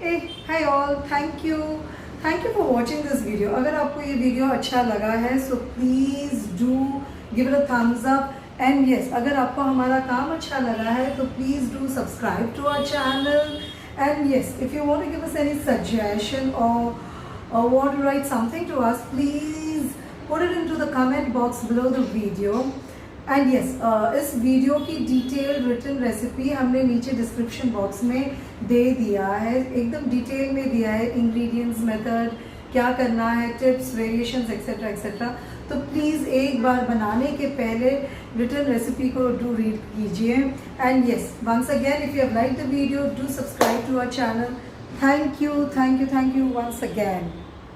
Hi all, thank you for watching this video. अगर आपको ये वीडियो अच्छा लगा है so please do give it a thumbs up and yes, अगर आपको हमारा काम अच्छा लगा है तो please do subscribe to our channel and yes, if you want to give us any suggestion or want to write something to us, please put it into the comment box below the video. And yes इस video की detail written recipe हमने नीचे description box में दे दिया है, एकदम detail में दिया है, इंग्रेडिएंट्स, मेथड, क्या करना है, टिप्स, वेरिएशंस एक्सेट्रा एक्सेट्रा. तो प्लीज़ एक बार बनाने के पहले रिटन रेसिपी को डू रीड कीजिए. And yes, once again if you have like the video do subscribe to our channel. Thank you once again.